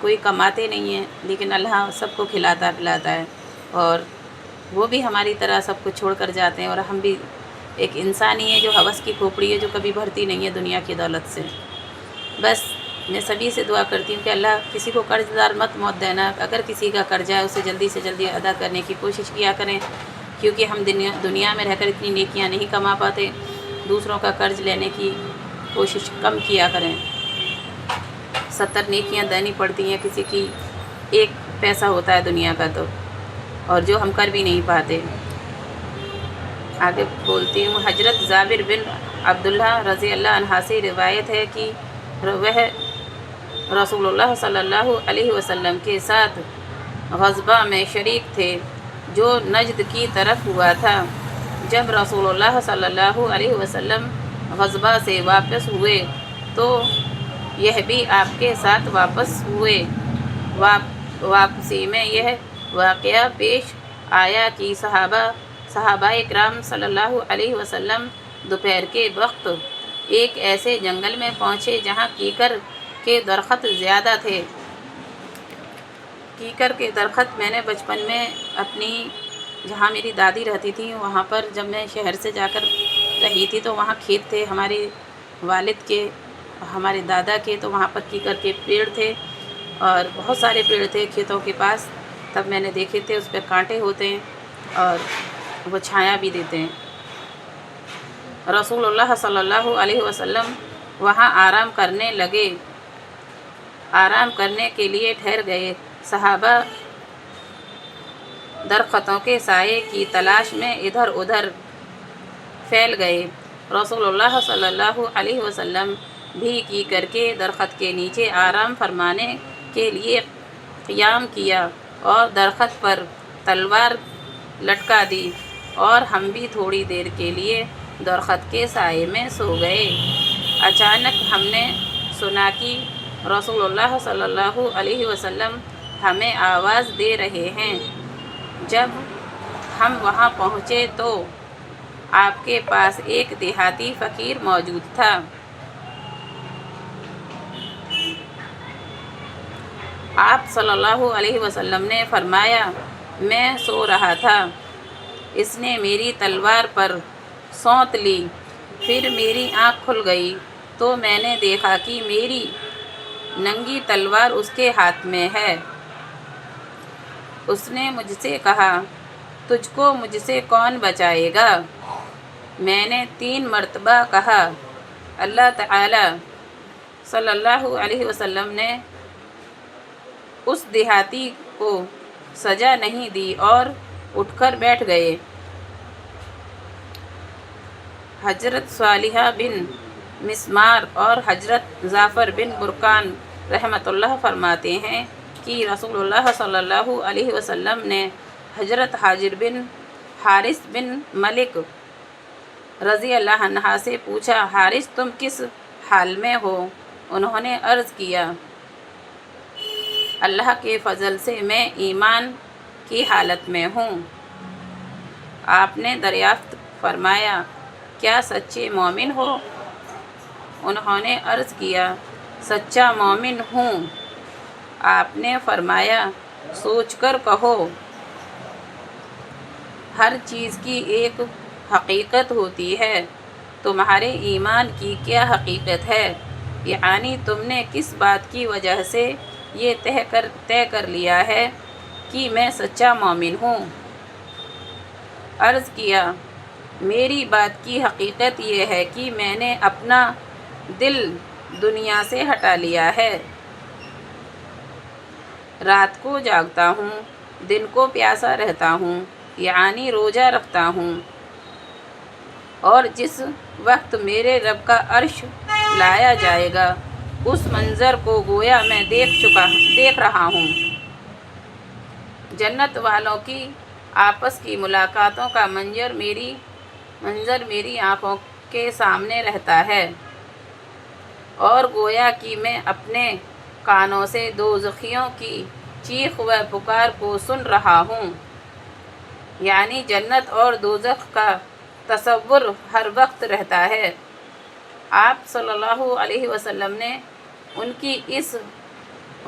کوئی کماتے نہیں ہیں، لیکن اللہ سب کو کھلاتا پلاتا ہے، اور وہ بھی ہماری طرح سب کچھ چھوڑ کر جاتے ہیں، اور ہم بھی ایک انسان ہی ہے جو ہوس کی کھوپڑی ہے، جو کبھی بھرتی نہیں ہے دنیا کی دولت سے۔ بس میں سبھی سے دعا کرتی ہوں کہ اللہ کسی کو قرض دار مت موت دینا، اگر کسی کا قرض ہے اسے جلدی سے جلدی ادا کرنے کی کوشش کیا کریں، کیونکہ ہم دنیا میں رہ کر اتنی نیکیاں نہیں کما پاتے، دوسروں کا قرض لینے کی کوشش کم کیا کریں۔ 70 نیکیاں دینی پڑتی ہیں، کسی کی ایک پیسہ ہوتا ہے دنیا کا تو، اور جو ہم کر بھی نہیں پاتے۔ آگے بولتی ہوں، حضرت جابر بن عبداللہ رضی اللہ عنہ سے روایت ہے کہ وہ رسول اللہ صلی اللہ علیہ وسلم کے ساتھ غزوہ میں شریک تھے جو نجد کی طرف ہوا تھا۔ جب رسول اللہ صلی اللہ علیہ وسلم غزوہ سے واپس ہوئے تو یہ بھی آپ کے ساتھ واپس ہوئے۔ واپسی میں یہ واقعہ پیش آیا کہ صحابہ کرام صلی اللہ علیہ وسلم دوپہر کے وقت ایک ایسے جنگل میں پہنچے جہاں کیکر کے درخت زیادہ تھے۔ کیکر کے درخت میں نے بچپن میں جہاں میری دادی رہتی تھی وہاں پر، جب میں شہر سے جا کر رہی تھی تو وہاں کھیت تھے ہمارے والد کے، ہمارے دادا کے، تو وہاں پر کیکر کے پیڑ تھے اور بہت سارے پیڑ تھے کھیتوں کے پاس۔ تب میں نے دیکھے تھے، اس پہ کانٹے ہوتے ہیں اور وہ چھایا بھی دیتے ہیں۔ رسول اللہ صلی اللہ علیہ وسلم وہاں آرام کرنے لگے، آرام کرنے کے لیے ٹھہر گئے۔ صحابہ درختوں کے سائے کی تلاش میں ادھر ادھر پھیل گئے۔ رسول اللہ صلی اللہ علیہ وسلم بھی کیکر کے درخت کے نیچے آرام فرمانے کے لیے قیام کیا اور درخت پر تلوار لٹکا دی، اور ہم بھی تھوڑی دیر کے لیے درخت کے سائے میں سو گئے۔ اچانک ہم نے سنا کہ رسول اللہ صلی اللہ علیہ وسلم ہمیں آواز دے رہے ہیں۔ جب ہم وہاں پہنچے تو آپ کے پاس ایک دیہاتی فقیر موجود تھا۔ آپ صلی اللہ علیہ وسلم نے فرمایا، میں سو رہا تھا، اس نے میری تلوار پر سونت لی، پھر میری آنکھ کھل گئی تو میں نے دیکھا کہ میری ننگی تلوار اس کے ہاتھ میں ہے۔ اس نے مجھ سے کہا، تجھ کو مجھ سے کون بچائے گا؟ میں نے 3 مرتبہ کہا، اللہ تعالی۔ صلی اللہ علیہ وسلم نے اس دیہاتی کو سزا نہیں دی اور اٹھ کر بیٹھ گئے۔ حضرت صالحہ بن مسمار اور حضرت جعفر بن برقان رحمۃ اللہ فرماتے ہیں کہ رسول اللہ صلی اللہ علیہ وسلم نے حضرت حاجر بن حارث بن ملک رضی اللہ عنہ سے پوچھا، حارث تم کس حال میں ہو؟ انہوں نے عرض کیا، اللہ کے فضل سے میں ایمان کی حالت میں ہوں۔ آپ نے دریافت فرمایا، کیا سچے مومن ہو؟ انہوں نے عرض کیا، سچا مومن ہوں۔ آپ نے فرمایا، سوچ کر کہو، ہر چیز کی ایک حقیقت ہوتی ہے، تمہارے ایمان کی کیا حقیقت ہے؟ یعنی تم نے کس بات کی وجہ سے یہ طے کر لیا ہے کہ میں سچا مومن ہوں؟ عرض کیا، میری بات کی حقیقت یہ ہے کہ میں نے اپنا دل دنیا سے ہٹا لیا ہے، رات کو جاگتا ہوں، دن کو پیاسا رہتا ہوں، یعنی روزہ رکھتا ہوں، اور جس وقت میرے رب کا عرش لایا جائے گا اس منظر کو گویا میں دیکھ رہا ہوں۔ جنت والوں کی آپس کی ملاقاتوں کا منظر میری آنکھوں کے سامنے رہتا ہے، اور گویا کہ میں اپنے کانوں سے دوزخیوں کی چیخ و پکار کو سن رہا ہوں۔ یعنی جنت اور دوزخ کا تصور ہر وقت رہتا ہے۔ آپ صلی اللہ علیہ وسلم نے ان کی اس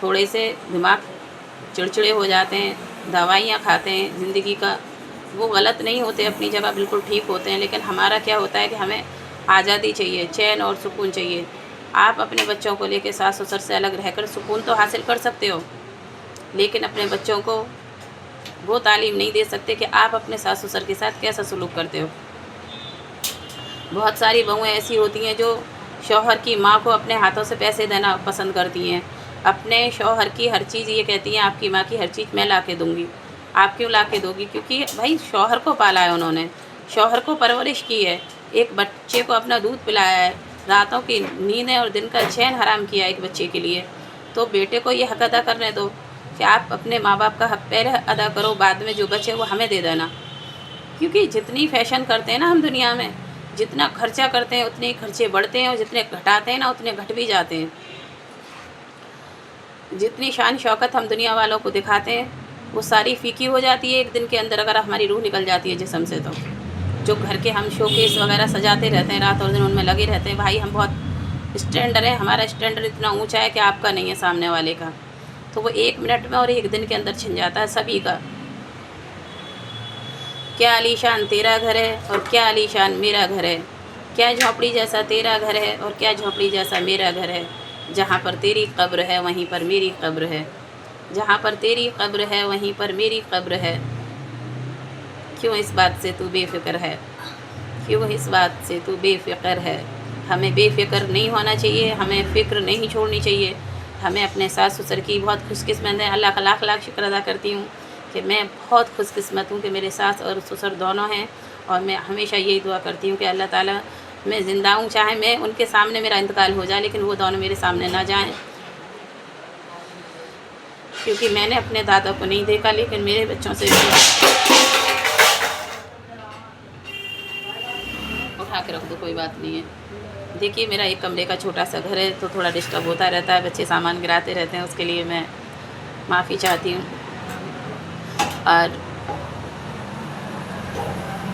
تھوڑے سے دماغ چڑچڑے ہو جاتے ہیں، دوائیاں کھاتے ہیں، زندگی کا وہ غلط نہیں ہوتے، اپنی جگہ بالکل ٹھیک ہوتے ہیں، لیکن ہمارا کیا ہوتا ہے کہ ہمیں آزادی چاہیے، چین اور سکون چاہیے۔ آپ اپنے بچوں کو لے کے ساس سسر سے الگ رہ کر سکون تو حاصل کر سکتے ہو، لیکن اپنے بچوں کو وہ تعلیم نہیں دے سکتے کہ آپ اپنے ساس سسر کے ساتھ کیسا سلوک کرتے ہو۔ بہت ساری بہویں ایسی ہوتی ہیں جو شوہر کی ماں کو اپنے ہاتھوں سے پیسے دینا پسند کرتی ہیں، اپنے شوہر کی ہر چیز یہ کہتی ہیں آپ کی ماں کی ہر چیز میں لا کے دوں گی۔ آپ کیوں لا کے دو گی؟ کیونکہ بھائی شوہر کو پالا ہے انہوں نے، شوہر کو پرورش کی ہے، ایک بچے کو اپنا دودھ پلایا ہے، راتوں کی نیندیں اور دن کا چین حرام کیا ہے ایک بچے کے لیے، تو بیٹے کو یہ حق ادا کرنے دو کہ آپ اپنے ماں باپ کا حق پہلے ادا کرو، بعد میں جو بچے وہ ہمیں دے دینا۔ کیونکہ جتنی فیشن کرتے ہیں نا ہم دنیا میں، جتنا خرچہ کرتے ہیں اتنے خرچے بڑھتے ہیں، اور جتنے گھٹاتے ہیں نا اتنے گھٹ بھی جاتے ہیں۔ جتنی شان شوکت ہم دنیا والوں کو دکھاتے ہیں وہ ساری پھیکی ہو جاتی ہے ایک دن کے اندر، اگر ہماری روح نکل جاتی ہے جسم سے۔ تو جو گھر کے ہم شو کیس وغیرہ سجاتے رہتے ہیں رات اور دن، ان میں لگے رہتے ہیں، بھائی ہم بہت اسٹینڈرڈ ہیں، ہمارا اسٹینڈرڈ اتنا اونچا ہے کہ آپ کا نہیں ہے سامنے والے کا، تو وہ ایک منٹ میں اور ایک دن کے اندر چھن جاتا ہے سبھی کا۔ کیا علی شان تیرا گھر ہے اور کیا علی شان میرا گھر ہے، کیا جھونپڑی جیسا تیرا گھر ہے اور کیا جھونپڑی جیسا میرا گھر ہے، جہاں پر تیری قبر ہے وہیں پر میری قبر ہے، جہاں پر تیری قبر ہے وہیں پر میری قبر ہے۔ کیوں اس بات سے تو بے فکر ہے، کیوں اس بات سے تو بے فکر ہے؟ ہمیں بے فکر نہیں ہونا چاہیے، ہمیں فکر نہیں چھوڑنی چاہیے، ہمیں اپنے ساس سسر کی بہت خوش قسمت ہے۔ اللہ کا لاکھ لاکھ شکر ادا کرتی ہوں کہ میں بہت خوش قسمت ہوں کہ میرے ساس اور سسر دونوں ہیں، اور میں ہمیشہ یہی دعا کرتی ہوں کہ اللہ تعالیٰ میں زندہ ہوں، چاہے میں ان کے سامنے میرا انتقال ہو جائے لیکن وہ دونوں میرے سامنے نہ جائیں، کیونکہ میں نے اپنے دادا کو نہیں دیکھا، لیکن میرے بچوں سے اٹھا کے رکھ دو، کوئی بات نہیں ہے۔ دیکھیے میرا ایک کمرے کا چھوٹا سا گھر ہے تو تھوڑا ڈسٹرب ہوتا رہتا ہے، بچے سامان گراتے رہتے ہیں، اس کے لیے میں معافی چاہتی ہوں۔ اور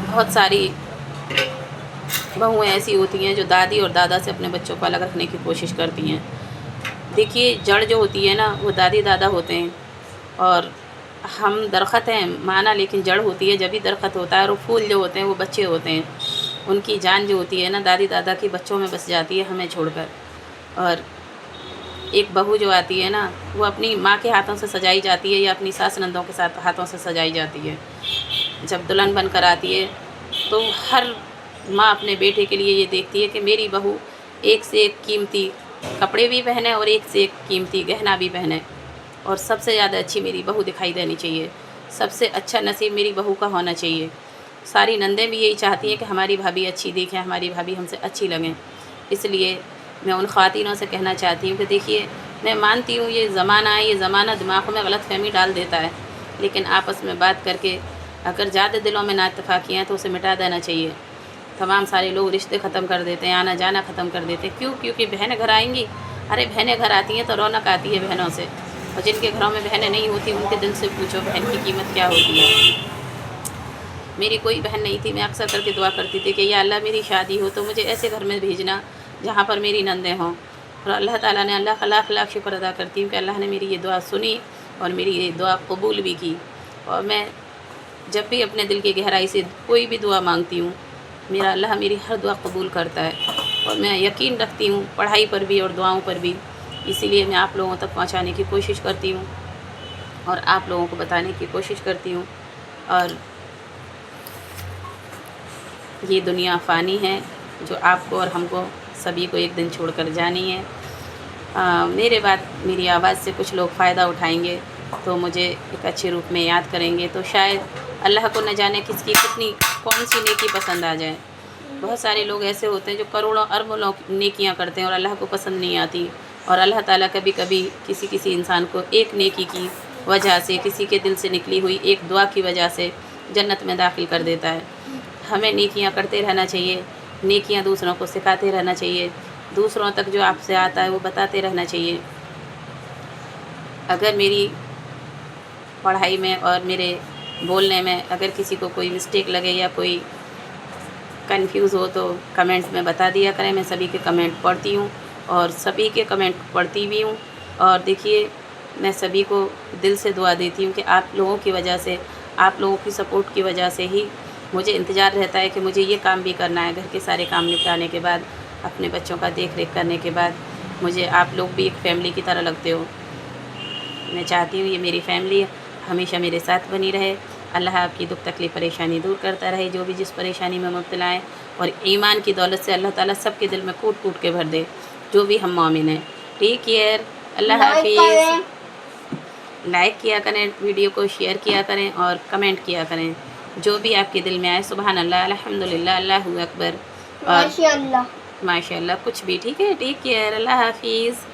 بہت ساری بہویں ایسی ہوتی ہیں جو دادی اور دادا سے اپنے بچوں کو الگ رکھنے کی کوشش کرتی ہیں۔ دیکھیے جڑ جو ہوتی ہے نا وہ دادی دادا ہوتے ہیں، اور ہم درخت ہیں مانا، لیکن جڑ ہوتی ہے جبھی درخت ہوتا ہے، اور وہ پھول جو ہوتے ہیں وہ بچے ہوتے ہیں، ان کی جان جو ہوتی ہے نا دادی دادا کی بچوں میں بس جاتی ہے ہمیں چھوڑ کر۔ اور ایک بہو جو آتی ہے نا وہ اپنی ماں کے ہاتھوں سے سجائی جاتی ہے یا اپنی ساس نندوں کے ساتھ ہاتھوں سے سجائی جاتی ہے۔ جب دلہن بن کر آتی ہے تو ہر ماں اپنے بیٹے کے لیے یہ دیکھتی ہے کہ میری بہو ایک سے ایک قیمتی کپڑے بھی پہنے اور ایک سے ایک قیمتی گہنا بھی پہنے، اور سب سے زیادہ اچھی میری بہو دکھائی دینی چاہیے، سب سے اچھا نصیب میری بہو کا ہونا چاہیے۔ ساری نندیں بھی یہی چاہتی ہیں کہ ہماری بھابھی اچھی دیکھیں، ہماری بھابھی ہم سے اچھی لگیں۔ اس لیے میں ان خواتینوں سے کہنا چاہتی ہوں کہ دیکھیے میں مانتی ہوں یہ زمانہ ہے، یہ زمانہ دماغوں میں غلط فہمی ڈال دیتا ہے، لیکن آپس میں بات کر کے اگر زیادہ دلوں میں نا اتفاقی ہیں تو اسے مٹا دینا چاہیے۔ تمام سارے لوگ رشتے ختم کر دیتے ہیں، آنا جانا ختم کر دیتے ہیں، کیوں؟ کیونکہ بہنیں گھر آئیں گی، ارے بہنیں گھر آتی ہیں تو رونق آتی ہے بہنوں سے، اور جن کے گھروں میں بہنیں نہیں ہوتی ان کے دل سے پوچھو بہن کی قیمت کیا ہوتی ہے۔ میری کوئی بہن نہیں تھی، میں اکثر کر کے دعا کرتی تھی کہ یا اللہ میری شادی ہو تو مجھے ایسے گھر میں بھیجنا جہاں پر میری نندیں ہوں، اور اللہ تعالیٰ نے، اللہ کا لاکھ لاکھ شکر ادا کرتی ہوں کہ اللہ نے میری یہ دعا سنی اور میری یہ دعا قبول بھی کی۔ اور میں جب بھی اپنے دل کی گہرائی سے کوئی بھی دعا مانگتی ہوں میرا اللہ میری ہر دعا قبول کرتا ہے، اور میں یقین رکھتی ہوں پڑھائی پر بھی اور دعاؤں پر بھی، اسی لیے میں آپ لوگوں تک پہنچانے کی کوشش کرتی ہوں اور آپ لوگوں کو بتانے کی کوشش کرتی ہوں۔ اور یہ دنیا فانی ہے جو آپ کو اور ہم کو سبھی کو ایک دن چھوڑ کر جانی ہے۔ میرے بعد میری آواز سے کچھ لوگ فائدہ اٹھائیں گے تو مجھے ایک اچھے روپ میں یاد کریں گے، تو شاید اللہ کو نہ جانے کس کی کتنی کون سی نیکی پسند آ جائے۔ بہت سارے لوگ ایسے ہوتے ہیں جو کروڑوں اربوں نیکیاں کرتے ہیں اور اللہ کو پسند نہیں آتی، اور اللہ تعالیٰ کبھی کبھی کسی انسان کو ایک نیکی کی وجہ سے، کسی کے دل سے نکلی ہوئی ایک دعا کی وجہ سے جنت میں داخل کر دیتا ہے۔ ہمیں نیکیاں کرتے رہنا چاہیے، نیکیاں دوسروں کو سکھاتے رہنا چاہیے، دوسروں تک جو آپ سے آتا ہے وہ بتاتے رہنا چاہیے۔ اگر میری پڑھائی میں اور میرے بولنے میں اگر کسی کو کوئی مسٹیک لگے یا کوئی کنفیوز ہو تو کمنٹ میں بتا دیا کریں، میں سبھی کے کمنٹ پڑھتی ہوں اور سبھی کے کمنٹ پڑھتی بھی ہوں۔ اور دیکھیے میں سبھی کو دل سے دعا دیتی ہوں کہ آپ لوگوں کی وجہ سے، آپ لوگوں کی سپورٹ کی وجہ سے ہی مجھے انتظار رہتا ہے کہ مجھے یہ کام بھی کرنا ہے۔ گھر کے سارے کام نپٹانے کے بعد، اپنے بچوں کا دیکھ ریکھ کرنے کے بعد مجھے آپ لوگ بھی ایک فیملی کی طرح لگتے ہو۔ میں چاہتی ہوں یہ میری فیملی ہمیشہ میرے ساتھ بنی رہے۔ اللہ آپ کی دکھ تکلیف پریشانی دور کرتا رہے، جو بھی جس پریشانی میں مبتلا ہے، اور ایمان کی دولت سے اللہ تعالیٰ سب کے دل میں کوٹ کوٹ کے بھر دے، جو بھی ہم مومن ہیں۔ ٹیک کیئر، اللہ حافظ۔ لائک کیا کریں ویڈیو کو، شیئر کیا کریں اور کمنٹ کیا کریں، جو بھی آپ کے دل میں آئے۔ سبحان اللہ، الحمدللہ، اللہ اکبر، اور ماشاء اللہ، ماشاء اللہ، کچھ بھی ٹھیک ہے۔ ٹیک کیئر، اللہ حافظ۔